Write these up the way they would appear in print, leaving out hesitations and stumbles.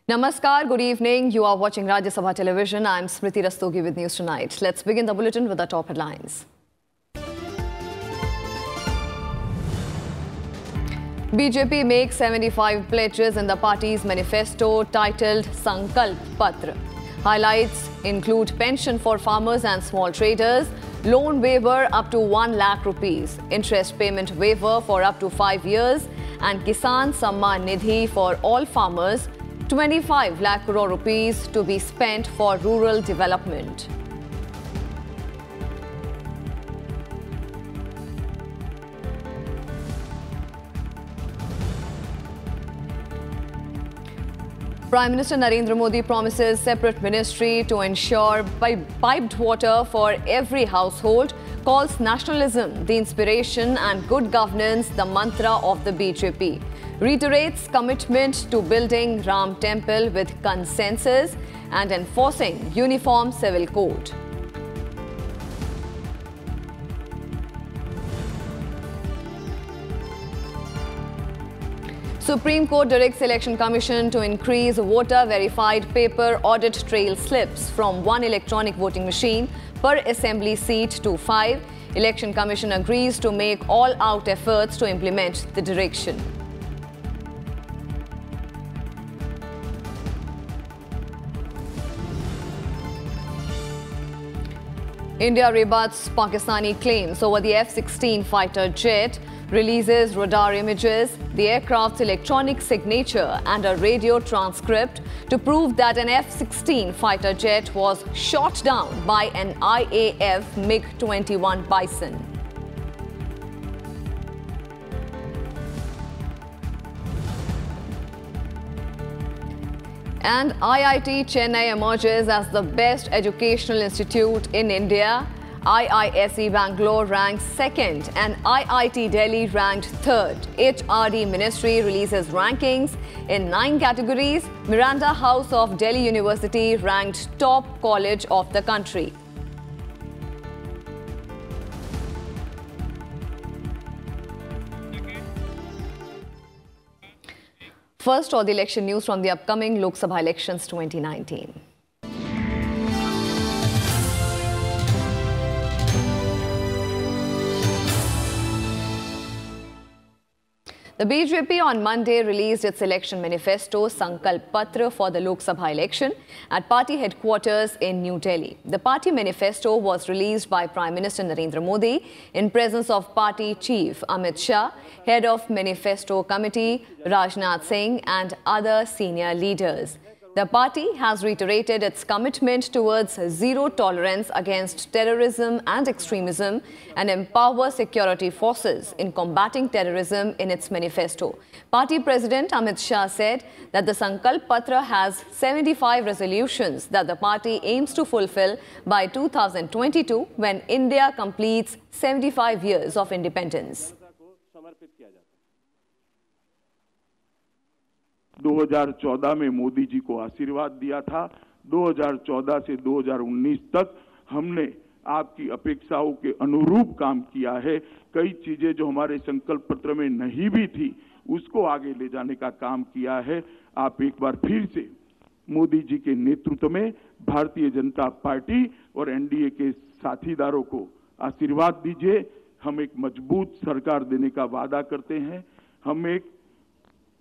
Namaskar, good evening. You are watching Rajya Sabha Television. I am Smriti Rastogi with News Tonight. Let's begin the bulletin with the top headlines. BJP makes 75 pledges in the party's manifesto titled Sankalp Patra. Highlights include pension for farmers and small traders, loan waiver up to 1 lakh rupees, interest payment waiver for up to 5 years, and Kisan Samman Nidhi for all farmers, 25 lakh crore rupees to be spent for rural development. Prime Minister Narendra Modi promises separate ministry to ensure piped water for every household, calls nationalism the inspiration and good governance the mantra of the BJP. Reiterates commitment to building Ram Temple with consensus and enforcing uniform civil code. Supreme Court directs Election Commission to increase voter-verified paper audit trail slips from 1 electronic voting machine per assembly seat to 5. Election Commission agrees to make all-out efforts to implement the direction. India rebuts Pakistani claims over the F-16 fighter jet, releases radar images, the aircraft's electronic signature and a radio transcript to prove that an F-16 fighter jet was shot down by an IAF MiG-21 Bison. And IIT Chennai emerges as the best educational institute in India. IISE Bangalore ranks 2nd and IIT Delhi ranked 3rd. HRD Ministry releases rankings in 9 categories. Miranda House of Delhi University ranked top college of the country. First, all the election news from the upcoming Lok Sabha elections 2019. The BJP on Monday released its election manifesto Sankalp Patra for the Lok Sabha election at party headquarters in New Delhi. The party manifesto was released by Prime Minister Narendra Modi in presence of party chief Amit Shah, head of manifesto committee Rajnath Singh and other senior leaders. The party has reiterated its commitment towards zero tolerance against terrorism and extremism and empower security forces in combating terrorism in its manifesto. Party President Amit Shah said that the Sankalp Patra has 75 resolutions that the party aims to fulfill by 2022 when India completes 75 years of independence. 2014 में मोदी जी को आशीर्वाद दिया था। 2014 से 2019 तक हमने आपकी अपेक्षाओं के अनुरूप काम किया है। कई चीजें जो हमारे संकल्प पत्र में नहीं भी थी उसको आगे ले जाने का काम किया है। आप एक बार फिर से मोदी जी के नेतृत्व में भारतीय जनता पार्टी और एनडीए के साथीदारों को आशीर्वाद दीजिए। हम एक मजबूत सरकार देने का वादा करते हैं। हम एक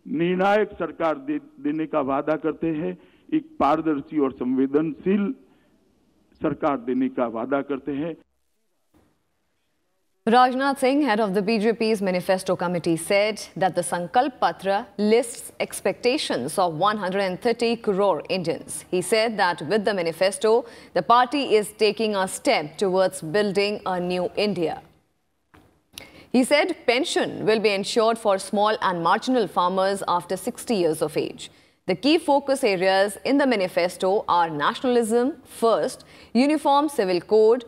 निर्णायक सरकार देने का वादा करते हैं। एक पारदर्शी और संवेदनशील सरकार देने का वादा करते हैं। Rajnath Singh, head of the BJP's manifesto committee, said that the Sankalp Patra lists expectations of 130 crore Indians. He said that with the manifesto, the party is taking a step towards building a new India. He said pension will be ensured for small and marginal farmers after 60 years of age. The key focus areas in the manifesto are nationalism first, uniform civil code,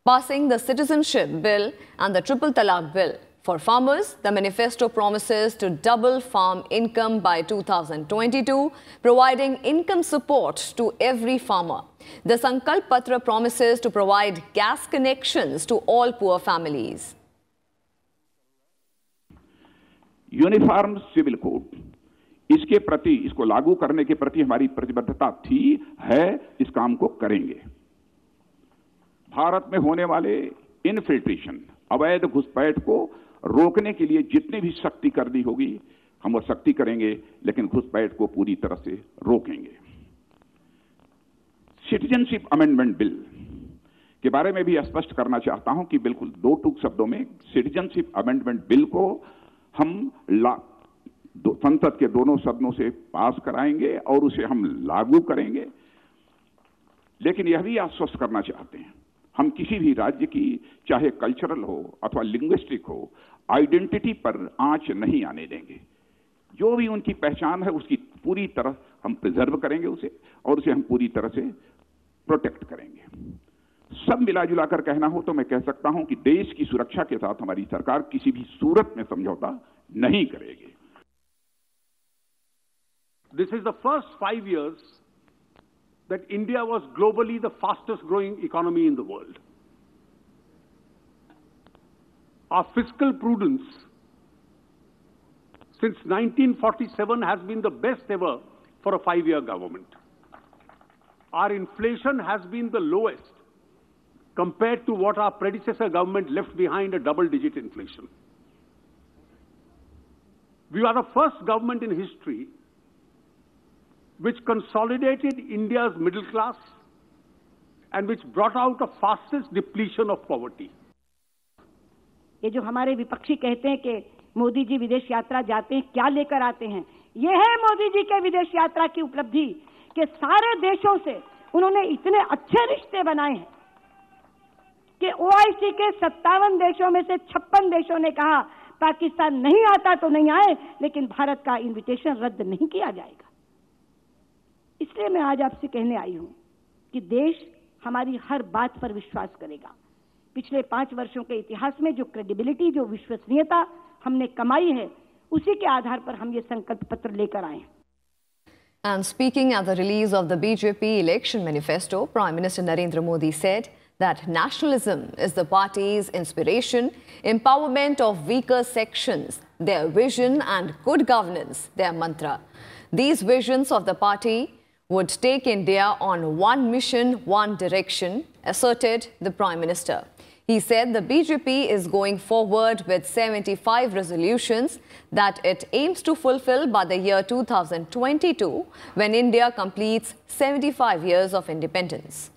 passing the citizenship bill and the triple talaq bill. For farmers, the manifesto promises to double farm income by 2022, providing income support to every farmer. The Sankalp Patra promises to provide gas connections to all poor families. Uniform civil code, इसके प्रति, इसको लागू करने के प्रति हमारी प्रतिबद्धता थी, है, इस काम को करेंगे। भारत में होने वाले इनफिल्ट्रेशन, अवैध घुसपैठ को रोकने के लिए जितनी भी सख्ती करनी होगी हम वो सख्ती करेंगे, लेकिन घुसपैठ को पूरी तरह से रोकेंगे। सिटीजनशिप अमेंडमेंट बिल के बारे में भी स्पष्ट करना चाहता हूं कि बिल्कुल दो टूक शब्दों में सिटीजनशिप अमेंडमेंट बिल को हम संसद के दोनों सदनों से पास कराएंगे और उसे हम लागू करेंगे। लेकिन यह भी आश्वस्त करना चाहते हैं, हम किसी भी राज्य की, चाहे कल्चरल हो अथवा लिंग्विस्टिक हो, आइडेंटिटी पर आंच नहीं आने देंगे। जो भी उनकी पहचान है उसकी पूरी तरह हम प्रिजर्व करेंगे उसे, और उसे हम पूरी तरह से प्रोटेक्ट करेंगे। सब मिला जुला कर कहना हो तो मैं कह सकता हूं कि देश की सुरक्षा के साथ हमारी सरकार किसी भी सूरत में समझौता नहीं करेगी। This is the first 5 years that India was globally the fastest growing economy in the world. Our fiscal prudence since 1947 has been the best ever for a 5-year government. Our inflation has been the lowest compared to what our predecessor government left behind, a double-digit inflation. We are the first government in history which consolidated India's middle class and which brought out the fastest depletion of poverty. ये जो हमारे विपक्षी कहते हैं कि मोदी जी विदेश यात्रा जाते हैं, क्या लेकर आते हैं, ये है मोदी जी के विदेश यात्रा की उपलब्धि कि सारे देशों से उन्होंने इतने अच्छे रिश्ते बनाए हैं कि ओआईसी के 57 देशों में से 56 देशों ने कहा पाकिस्तान नहीं आता तो नहीं आए, लेकिन भारत का इनविटेशन रद्द नहीं किया जाएगा। इसलिए मैं आज आपसे कहने आई हूं कि देश हमारी हर बात पर विश्वास करेगा। पिछले 5 वर्षों के इतिहास में जो क्रेडिबिलिटी, जो विश्वसनीयता हमने कमाई है, उसी के आधार पर हम ये संकल्प पत्र लेकर आए हैं। And speaking at the release of the BJP election manifesto, Prime Minister Narendra Modi said that nationalism is the party's inspiration, empowerment of weaker sections, their vision, and good governance, their mantra. These visions of the party would take India on one mission, one direction, asserted the Prime Minister. He said the BJP is going forward with 75 resolutions that it aims to fulfill by the year 2022, when India completes 75 years of independence.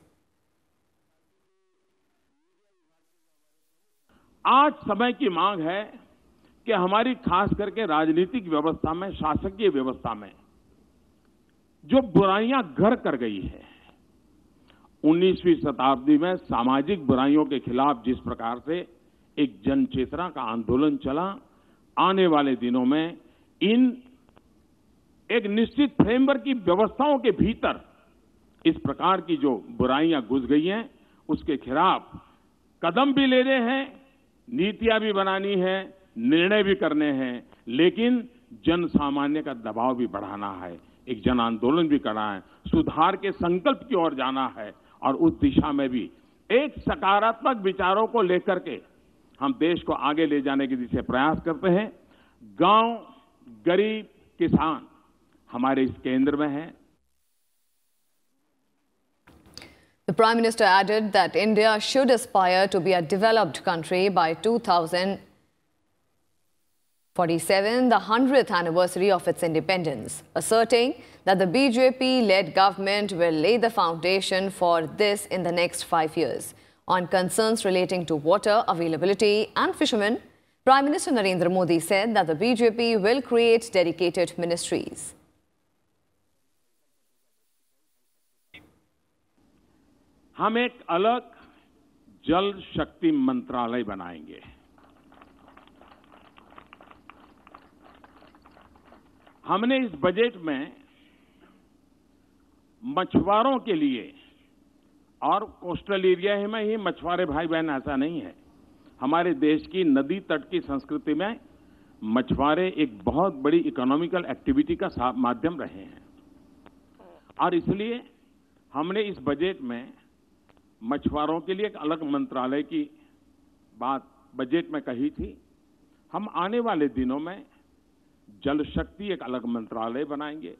आज समय की मांग है कि हमारी खास करके राजनीतिक व्यवस्था में, शासकीय व्यवस्था में जो बुराइयां घर कर गई है, 19वीं शताब्दी में सामाजिक बुराइयों के खिलाफ जिस प्रकार से एक जन चेतना का आंदोलन चला, आने वाले दिनों में इन एक निश्चित फ्रेमवर्क की व्यवस्थाओं के भीतर इस प्रकार की जो बुराइयां घुस गई हैं, उसके खिलाफ कदम भी लेने हैं, नीतियां भी बनानी है, निर्णय भी करने हैं, लेकिन जन सामान्य का दबाव भी बढ़ाना है, एक जन आंदोलन भी करना है, सुधार के संकल्प की ओर जाना है, और उस दिशा में भी एक सकारात्मक विचारों को लेकर के हम देश को आगे ले जाने की दिशा प्रयास करते हैं। गांव, गरीब, किसान हमारे इस केंद्र में है। The Prime Minister added that India should aspire to be a developed country by 2047, the 100th anniversary of its independence, asserting that the BJP-led government will lay the foundation for this in the next 5 years. On concerns relating to water availability and fishermen, Prime Minister Narendra Modi said that the BJP will create dedicated ministries. हम एक अलग जल शक्ति मंत्रालय बनाएंगे। हमने इस budget में मछुआरों के लिए, और कोस्टल एरिया में ही मछुआरे भाई बहन ऐसा नहीं है, हमारे देश की नदी तट की संस्कृति में मछुआरे एक बहुत बड़ी इकोनॉमिकल एक्टिविटी का माध्यम रहे हैं, और इसलिए हमने इस बजट में मछुआरों के लिए एक अलग मंत्रालय की बात बजट में कही थी। हम आने वाले दिनों में जल शक्ति एक अलग मंत्रालय बनाएंगे।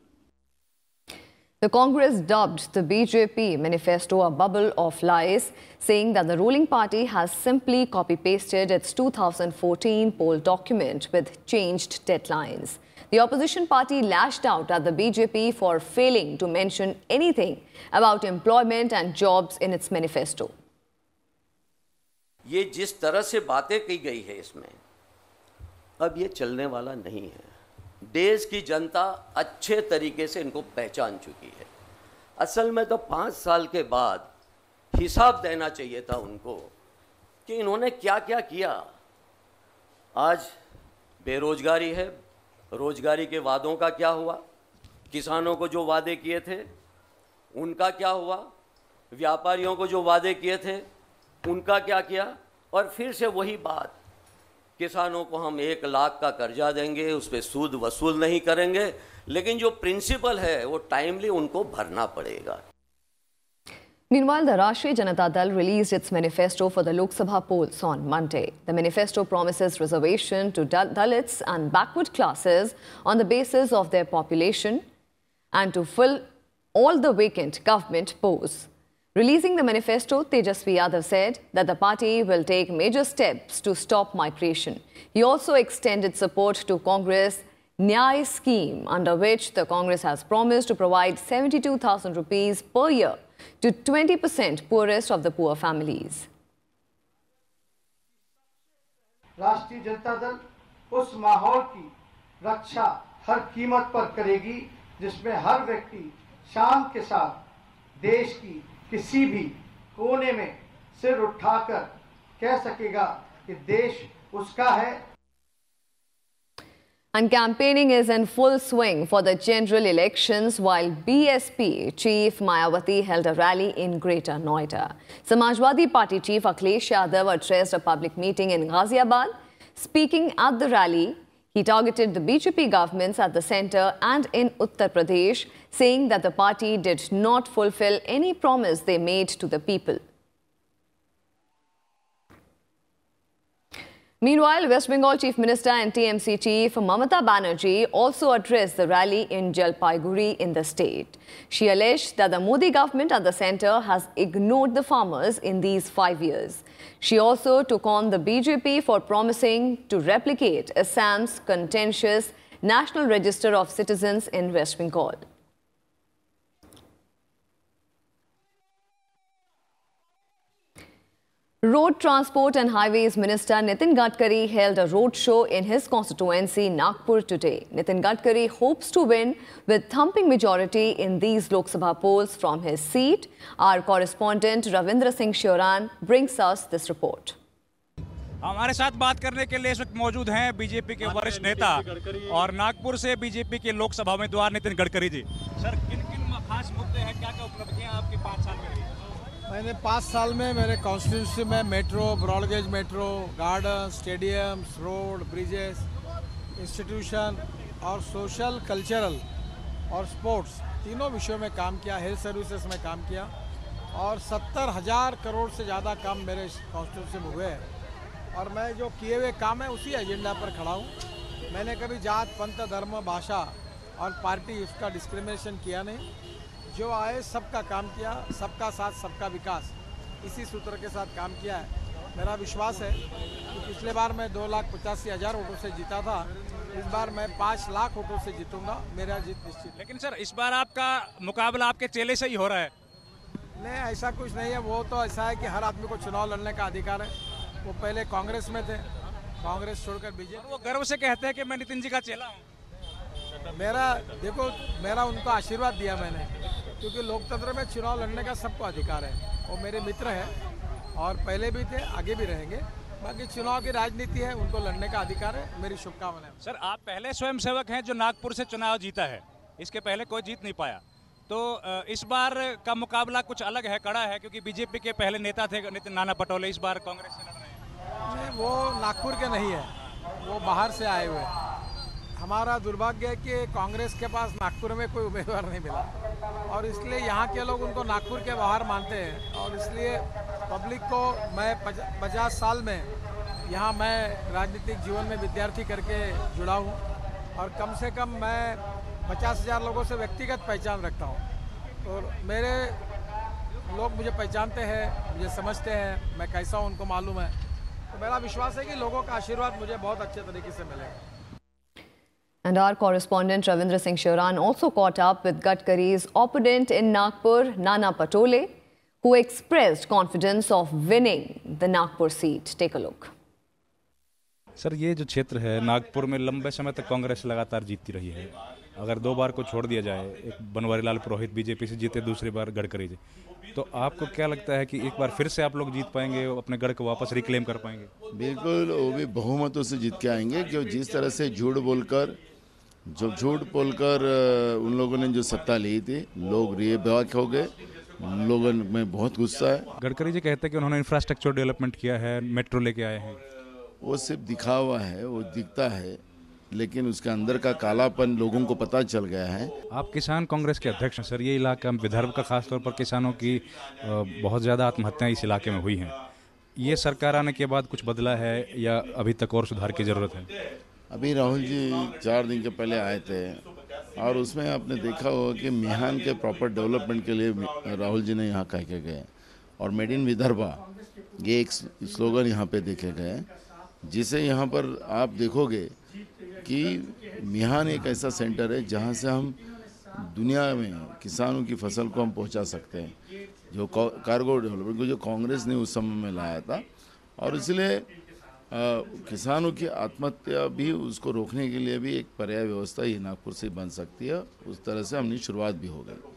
The Congress dubbed the BJP manifesto a bubble of lies, saying that the ruling party has simply copy-pasted its 2014 poll document with changed deadlines. The opposition party lashed out at the BJP for failing to mention anything about employment and jobs in its manifesto. ये जिस तरह से बातें की गई है इसमें, अब ये चलने वाला नहीं है। देश की जनता अच्छे तरीके से इनको पहचान चुकी है। असल में तो 5 साल के बाद हिसाब देना चाहिए था उनको कि इन्होंने क्या क्या किया। आज बेरोजगारी है, रोजगारी के वादों का क्या हुआ? किसानों को जो वादे किए थे उनका क्या हुआ? व्यापारियों को जो वादे किए थे उनका क्या किया? और फिर से वही बात, किसानों को हम 1 लाख का कर्जा देंगे, उस पर सूद वसूल नहीं करेंगे, लेकिन जो प्रिंसिपल है वो टाइमली उनको भरना पड़ेगा। Meanwhile, the Rashtriya Janata Dal released its manifesto for the Lok Sabha polls on Monday. The manifesto promises reservation to Dalits and backward classes on the basis of their population and to fill all the vacant government posts. Releasing the manifesto, Tejasvi Yadav said that the party will take major steps to stop migration. He also extended support to Congress Nyay scheme, under which the Congress has promised to provide 72,000 rupees per year to 20% poorest of the poor families. राष्ट्रीय जनता दल उस माहौल की रक्षा हर कीमत पर करेगी जिसमें हर व्यक्ति शान के साथ देश की किसी भी कोने में सिर उठाकर कह सकेगा कि देश उसका है। And campaigning is in full swing for the general elections, while BSP chief Mayawati held a rally in Greater Noida. Samajwadi Party chief Akhilesh Yadav addressed a public meeting in Ghaziabad. Speaking at the rally, he targeted the BJP governments at the centre and in Uttar Pradesh, saying that the party did not fulfill any promise they made to the people. Meanwhile, West Bengal Chief Minister and TMC Chief Mamata Banerjee also addressed the rally in Jalpaiguri in the state. She alleged that the Modi government at the centre has ignored the farmers in these 5 years. She also took on the BJP for promising to replicate Assam's contentious National Register of Citizens in West Bengal. Road Transport and Highways Minister Nitin Gadkari held a road show in his constituency, Nagpur, today. Nitin Gadkari hopes to win with thumping majority in these Lok Sabha polls from his seat. Our correspondent Ravindra Singh Shioran brings us this report. हमारे साथ बात करने के लिए इस वक्त मौजूद हैं बीजेपी के वरिष्ठ नेता और नागपुर से बीजेपी के लोकसभा उम्मीदवार नितिन गडकरी जी। सर, किन-किन खास मुद्दे हैं, क्या-क्या उपलब्धियां आपके 5 साल में रही? मैंने 5 साल में मेरे कॉन्स्टिट्यूंसी में metro, broad gauge metro, garden, stadiums, road, bridges, institution और सोशल, कल्चरल और स्पोर्ट्स तीनों विषयों में काम किया। हेल्थ सर्विसेज में काम किया और 70,000 करोड़ से ज़्यादा काम मेरे कॉन्स्टिट्यूंसी में हुए हैं और मैं जो किए हुए काम है उसी एजेंडा पर खड़ा हूँ। मैंने कभी जात, पंथ, धर्म, भाषा और पार्टी उसका डिस्क्रिमिनेशन किया नहीं। जो आए सबका काम किया, सबका साथ सबका विकास, इसी सूत्र के साथ काम किया है। मेरा विश्वास है कि पिछले बार मैं 2,85,000 वोटों से जीता था, इस बार मैं 5 लाख वोटों से जीतूंगा। मेरा जीत निश्चित। लेकिन सर, इस बार आपका मुकाबला आपके चेले से ही हो रहा है। नहीं, ऐसा कुछ नहीं है। वो तो ऐसा है कि हर आदमी को चुनाव लड़ने का अधिकार है। वो पहले कांग्रेस में थे, कांग्रेस छोड़कर बीजेपी। वो गर्व से कहते हैं कि मैं नितिन जी का चेला हूँ। मेरा उनको आशीर्वाद दिया मैंने, क्योंकि लोकतंत्र में चुनाव लड़ने का सबको अधिकार है। वो मेरे मित्र हैं और पहले भी थे, आगे भी रहेंगे। बाकी चुनाव की राजनीति है, उनको लड़ने का अधिकार है। मेरी शुभकामनाएं। सर, आप पहले स्वयंसेवक हैं जो नागपुर से चुनाव जीता है, इसके पहले कोई जीत नहीं पाया, तो इस बार का मुकाबला कुछ अलग है, कड़ा है, क्योंकि बीजेपी के पहले नेता थे नितिन नाना पटोले, इस बार कांग्रेस से लड़ रहे हैं। नहीं, वो नागपुर के नहीं है, वो बाहर से आए हुए। हमारा दुर्भाग्य है कि कांग्रेस के पास नागपुर में कोई उम्मीदवार नहीं मिला और इसलिए यहाँ के लोग उनको नागपुर के बाहर मानते हैं और इसलिए पब्लिक को मैं 50 साल में यहाँ मैं राजनीतिक जीवन में विद्यार्थी करके जुड़ा हूँ और कम से कम मैं 50,000 लोगों से व्यक्तिगत पहचान रखता हूँ और मेरे लोग मुझे पहचानते हैं, मुझे समझते हैं, मैं कैसा हूँ उनको मालूम है। तो मेरा विश्वास है कि लोगों का आशीर्वाद मुझे बहुत अच्छे तरीके से मिलेगा। And our correspondent Ravindra Singh Shivran also caught up with Gadkari's opponent in Nagpur, Nana Patole, who expressed confidence of winning the Nagpur seat. Take a look. Sir, ये जो क्षेत्र है नागपुर में लंबे समय तक कांग्रेस लगातार जीतती रही है। अगर 2 बार को छोड़ दिया जाए, एक बनवारी लाल पुरोहित बीजेपी से जीते, दूसरी बार गडकरी जी, तो आपको क्या लगता है कि एक बार फिर से आप लोग जीत पाएंगे, अपने गढ़ को वापस रिक्लेम कर पाएंगे? बिल्कुल, वो भी बहुमतों से जीत के आएंगे। क्यों जिस तरह से झूठ बोलकर उन लोगों ने जो सत्ता ली थी, लोग बेबाक हो गए, लोगों में बहुत गुस्सा है। गडकरी जी कहते हैं कि उन्होंने इंफ्रास्ट्रक्चर डेवलपमेंट किया है, मेट्रो लेके आए हैं। वो सिर्फ दिखा हुआ है, वो दिखता है, लेकिन उसके अंदर का कालापन लोगों को पता चल गया है। आप किसान कांग्रेस के अध्यक्ष हैं सर, ये इलाका विदर्भ का खासतौर पर किसानों की बहुत ज़्यादा आत्महत्याएं इस इलाके में हुई हैं। ये सरकार आने के बाद कुछ बदला है या अभी तक और सुधार की ज़रूरत है? अभी राहुल जी 4 दिन के पहले आए थे और उसमें आपने देखा होगा कि मिहान के प्रॉपर डेवलपमेंट के लिए राहुल जी ने यहाँ कह के गए और मेड इन विदर्भा ये एक स्लोगन यहाँ पे देखे गए, जिसे यहाँ पर आप देखोगे कि मिहान एक ऐसा सेंटर है जहाँ से हम दुनिया में किसानों की फसल को हम पहुँचा सकते हैं, जो कार्गो डेवलपमेंट को जो कांग्रेस ने उस समय में लाया था। और इसलिए किसानों की आत्महत्या भी उसको रोकने के लिए भी एक पर्याय व्यवस्था ही नागपुर से बन सकती है। उस तरह से हमने शुरुआत भी हो गई।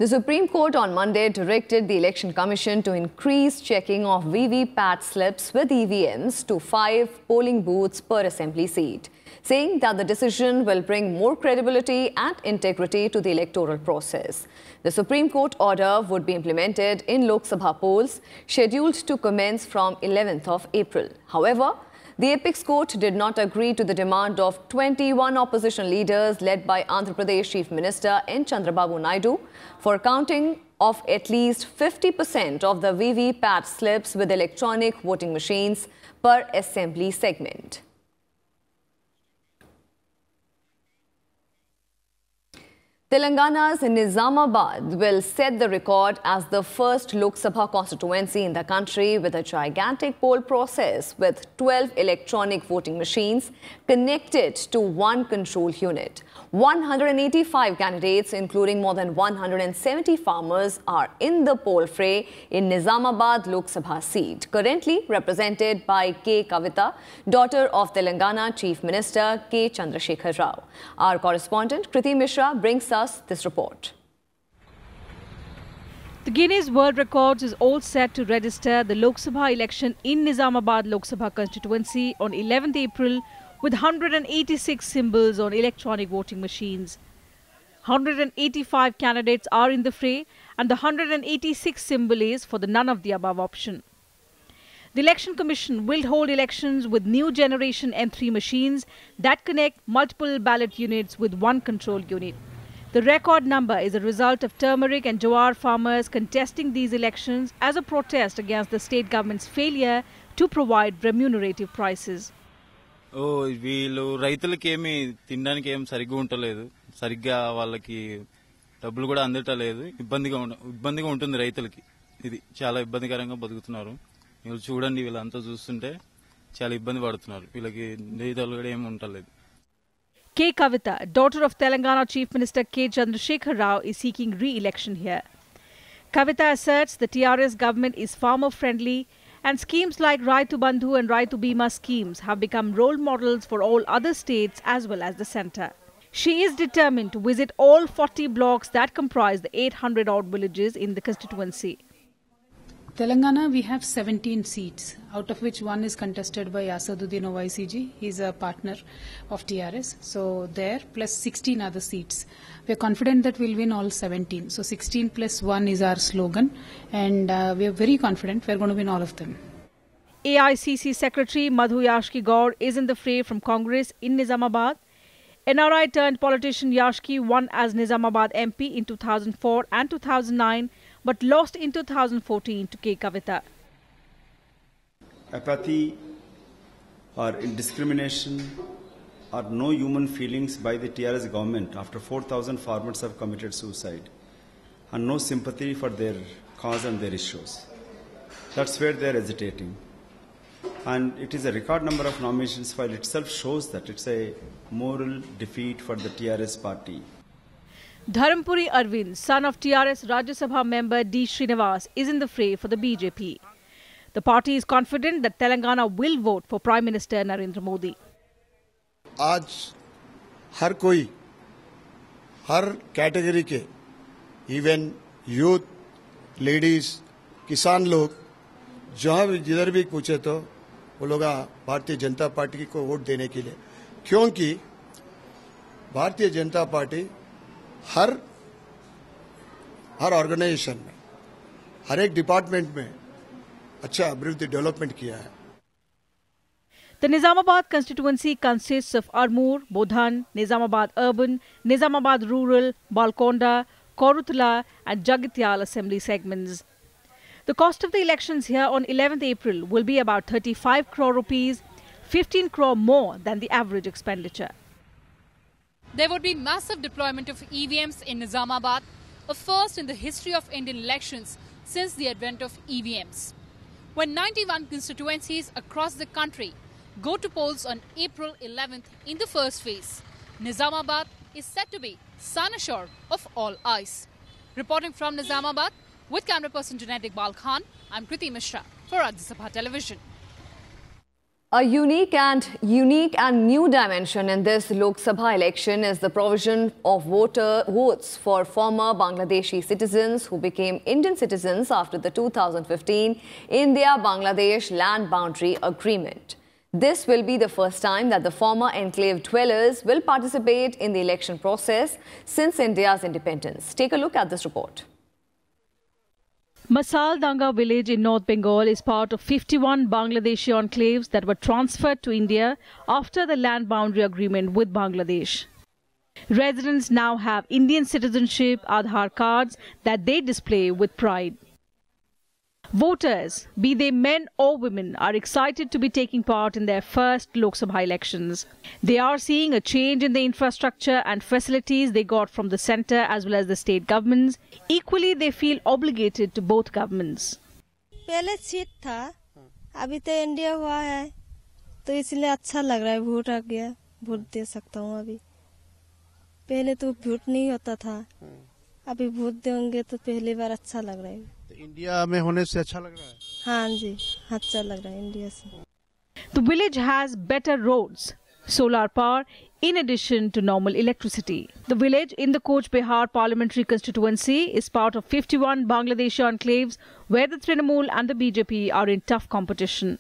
The Supreme Court on Monday directed the Election Commission to increase checking of VVPAT slips with EVMs to 5 polling booths per assembly seat, saying that the decision will bring more credibility and integrity to the electoral process. The Supreme Court order would be implemented in Lok Sabha polls scheduled to commence from 11th of April. However, the Apex Court did not agree to the demand of 21 opposition leaders led by Andhra Pradesh Chief Minister N. Chandrababu Naidu for counting of at least 50% of the VVPAT slips with electronic voting machines per assembly segment. Telangana's Nizamabad will set the record as the first Lok Sabha constituency in the country with a gigantic poll process with 12 electronic voting machines connected to one control unit. 185 candidates, including more than 170 farmers, are in the poll fray in Nizamabad Lok Sabha seat, currently represented by K. Kavita, daughter of Telangana Chief Minister K. Chandrasekhar Rao. Our correspondent Kriti Mishra brings us this report. The Guinness World Records is all set to register the Lok Sabha election in Nizamabad Lok Sabha constituency on 11th April with 186 symbols on electronic voting machines. 185 candidates are in the fray and the 186 symbol is for the none of the above option. The Election Commission will hold elections with new generation M3 machines that connect multiple ballot units with one control unit. The record number is a result of turmeric and jowar farmers contesting these elections as a protest against the state government's failure to provide remunerative prices. వీళ్ళు రైతులకి ఏమి తినడానికి ఏం సరిగ్గా ఉండలేదు, సరిగ్గా వాళ్ళకి డబ్బులు కూడా అందటలేదు, ఇబ్బందిగా ఉంటుంది రైతులకి. ఇది చాలా ఇబ్బందికరంగా బతుకుతున్నారు. వీళ్ళు చూడండి, వీళ్ళంతా చూస్తుంటే చాలా ఇబ్బంది పడుతున్నారు. వీళ్ళకి జీతాలు కూడా ఏమి ఉండలేదు. K. Kavita, daughter of Telangana Chief Minister K. Chandrasekhar Rao, is seeking re-election here. Kavita asserts the TRS government is farmer-friendly and schemes like Raitu Bandhu and Raitu Bima schemes have become role models for all other states as well as the centre. She is determined to visit all 40 blocks that comprise the 800-odd villages in the constituency. Telangana, we have 17 seats, out of which one is contested by Asaduddin OICG. He's a partner of TRS. So there, plus 16 other seats. We're confident that we'll win all 17. So 16 plus 1 is our slogan. And we're very confident we're going to win all of them. AICC Secretary Madhu Yashki Gaur is in the fray from Congress in Nizamabad. NRI turned politician Yashki won as Nizamabad MP in 2004 and 2009, but lost in 2014 to K. Kavita. Apathy or indiscrimination or no human feelings by the TRS government after 4,000 farmers have committed suicide, and no sympathy for their cause and their issues. That's where they're hesitating. And it is a record number of nominations file itself shows that it's a moral defeat for the TRS party. Dharampuri Arvind, son of TRS Rajya Sabha member D. Srinivas, is in the fray for the BJP. The party is confident that Telangana will vote for Prime Minister Narendra Modi. आज हर कोई, हर category के, even youth, ladies, किसान लोग जहां भी जिधर भी पूछे तो वो लोग भारतीय जनता पार्टी को वोट देने के लिए, क्योंकि भारतीय जनता पार्टी हर ऑर्गेनाइजेशन में, हर एक डिपार्टमेंट में अच्छा अभिवृद्धि डेवलपमेंट किया है. The Nizamabad constituency consists of Armoor, Bodhan, Nizamabad Urban, Nizamabad Rural, Balkonda, Korutla and Jagatyal assembly segments. The cost of the elections here on 11th April will be about 35 crore rupees, 15 crore more than the average expenditure. There would be massive deployment of EVMs in Nizamabad, a first in the history of Indian elections since the advent of EVMs. When 91 constituencies across the country go to polls on April 11th in the first phase, Nizamabad is said to be sun assured of all eyes. Reporting from Nizamabad with camera person Junaid Iqbal Khan, I'm Kriti Mishra for Rajya Sabha Television. A unique and new dimension in this Lok Sabha election is the provision of votes for former Bangladeshi citizens who became Indian citizens after the 2015 India-Bangladesh land boundary agreement. This will be the first time that the former enclave dwellers will participate in the election process since India's independence. Take a look at this report. Masal Danga village in North Bengal is part of 51 Bangladeshi enclaves that were transferred to India after the land boundary agreement with Bangladesh. Residents now have Indian citizenship Aadhaar cards that they display with pride. Voters, be they men or women, are excited to be taking part in their first Lok Sabha elections. They are seeing a change in the infrastructure and facilities they got from the centre as well as the state governments. Equally, they feel obligated to both governments. पहले seat था, अभी तो India हुआ है, तो इसलिए अच्छा लग रहा है. वोट आ गया, वोट दे सकता हूँ अभी. पहले तो वोट नहीं होता था, अभी वोट देंगे तो पहली बार अच्छा लग रहा है. इंडिया में होने से अच्छा लग रहा है. हाँ जी, अच्छा लग रहा है इंडिया से. The village has better roads, solar power, in addition to normal electricity. The village in the Coach Behar parliamentary constituency is part of 51 Bangladeshi enclaves where the Trinamool and the BJP are in tough competition.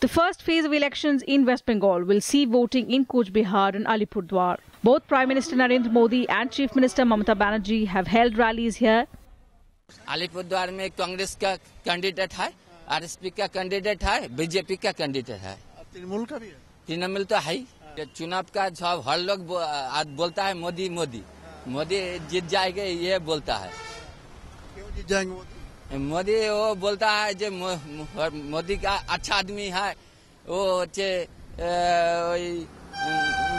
The first phase of elections in West Bengal will see voting in Coach Behar and Alipurdwar. Both Prime Minister Narendra Modi and Chief Minister Mamata Banerjee have held rallies here. Alipurduar में कांग्रेस का candidate है, RSP का candidate है, BJP का candidate है, तृणमूल का भी है. तृणमूल तो है. चुनाव का सब हर लोग बोलता है मोदी मोदी मोदी जीत जाएंगे, ये बोलता है. क्यों जीत जाएंगे मोदी? मोदी वो बोलता है जो मोदी का अच्छा आदमी है, वो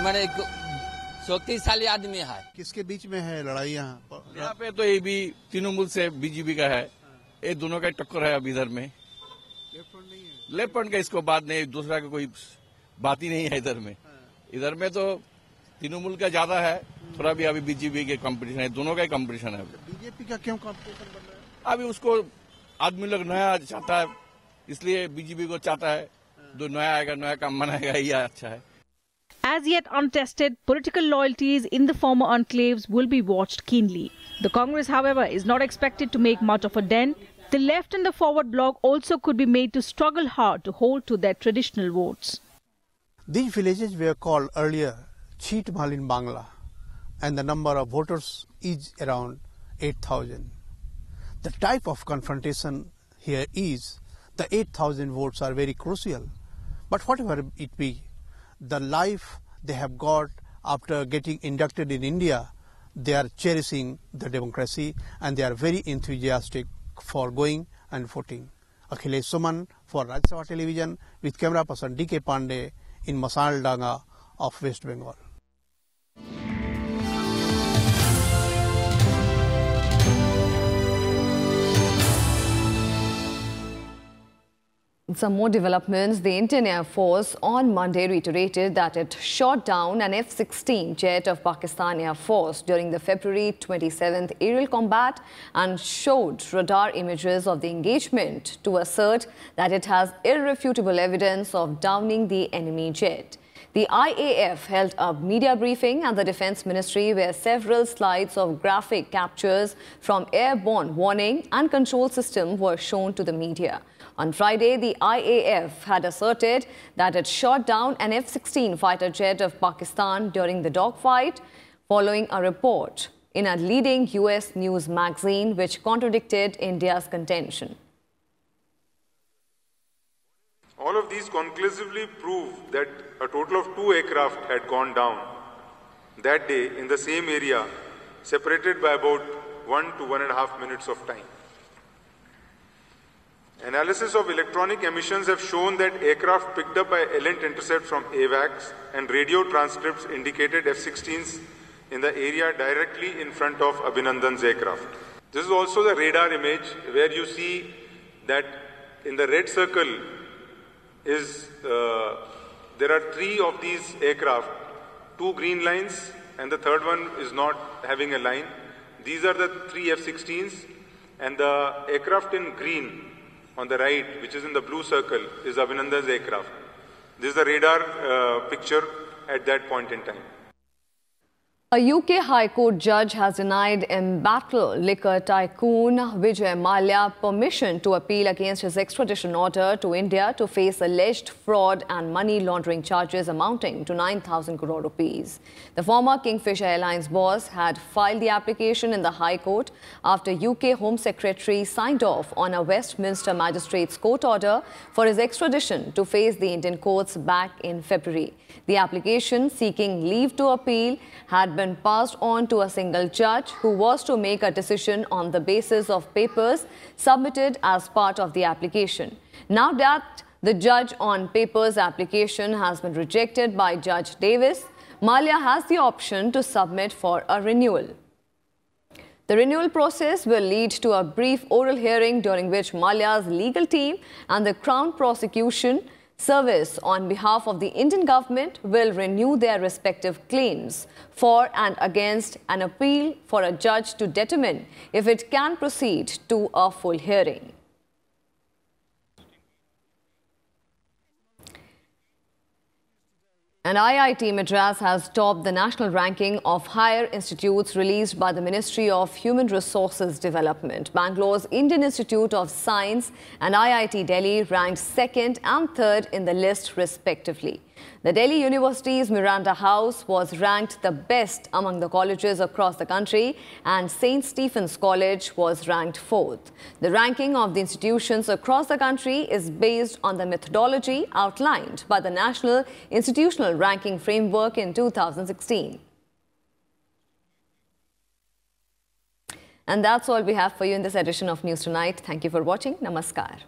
मैंने शक्तिशाली आदमी है. किसके बीच में है लड़ाई यहाँ? यहाँ पे तो ये भी तृणमूल से बीजेपी का है, ये दोनों का टक्कर है अभी. इधर में लेफ्ट फ्रंट का इसको बात नहीं, दूसरा का कोई बात ही नहीं है इधर में. इधर में तो तृणमूल का ज्यादा है, थोड़ा भी अभी बीजेपी के कंपटीशन है, दोनों का ही कंपटीशन है. बीजेपी का क्यों कंपटीशन बन रहा है? अभी उसको आदमी लोग नया चाहता है, इसलिए बीजेपी को चाहता है जो नया आएगा, नया काम बनाएगा, ये अच्छा है. As yet untested, political loyalties in the former enclaves will be watched keenly. The Congress, however, is not expected to make much of a dent. The left and the forward bloc also could be made to struggle hard to hold to their traditional votes. These villages were called earlier Cheat Mahal in Bangla, and the number of voters is around 8,000. The type of confrontation here is the 8,000 votes are very crucial. But whatever it be, the life they have got after getting inducted in India, they are cherishing the democracy and they are very enthusiastic for going and voting. Akhilesh Suman for Rajya Sabha Television with camera person D.K. Pandey in Masal Danga of West Bengal. Some more developments. The Indian Air Force on Monday reiterated that it shot down an F-16 jet of Pakistan Air Force during the February 27th aerial combat and showed radar images of the engagement to assert that it has irrefutable evidence of downing the enemy jet. The IAF held a media briefing at the Defence Ministry where several slides of graphic captures from airborne warning and control system were shown to the media. On Friday, the IAF had asserted that it shot down an F-16 fighter jet of Pakistan during the dogfight, following a report in a leading US news magazine which contradicted India's contention. All of these conclusively prove that a total of 2 aircraft had gone down that day in the same area, separated by about 1 to 1.5 minutes of time. Analysis of electronic emissions have shown that aircraft picked up by ELINT intercept from AWACS and radio transcripts indicated F-16s in the area directly in front of Abhinandan's aircraft. This is also the radar image where you see that in the red circle is there are 3 of these aircraft, 2 green lines and the third one is not having a line. These are the 3 F-16s and the aircraft in green on the right, which is in the blue circle, is Abhinandan's aircraft. This is the radar picture at that point in time. A UK High Court judge has denied embattled liquor tycoon Vijay Mallya permission to appeal against his extradition order to India to face alleged fraud and money laundering charges amounting to 9,000 crore rupees. The former Kingfisher Airlines boss had filed the application in the High Court after UK Home Secretary signed off on a Westminster Magistrates Court order for his extradition to face the Indian courts back in February. The application seeking leave to appeal had been passed on to a single judge who was to make a decision on the basis of papers submitted as part of the application. Now that the judge on papers application has been rejected by Judge Davis, Mallya has the option to submit for a renewal. The renewal process will lead to a brief oral hearing during which Mallya's legal team and the Crown Prosecution Service on behalf of the Indian government will renew their respective claims for and against an appeal for a judge to determine if it can proceed to a full hearing. And IIT Madras has topped the national ranking of higher institutes released by the Ministry of Human Resources Development. Bangalore's Indian Institute of Science and IIT Delhi ranked 2nd and 3rd in the list respectively. The Delhi University's Miranda House was ranked the best among the colleges across the country and St. Stephen's College was ranked 4th. The ranking of the institutions across the country is based on the methodology outlined by the National Institutional Ranking Framework in 2016. And that's all we have for you in this edition of News Tonight. Thank you for watching. Namaskar.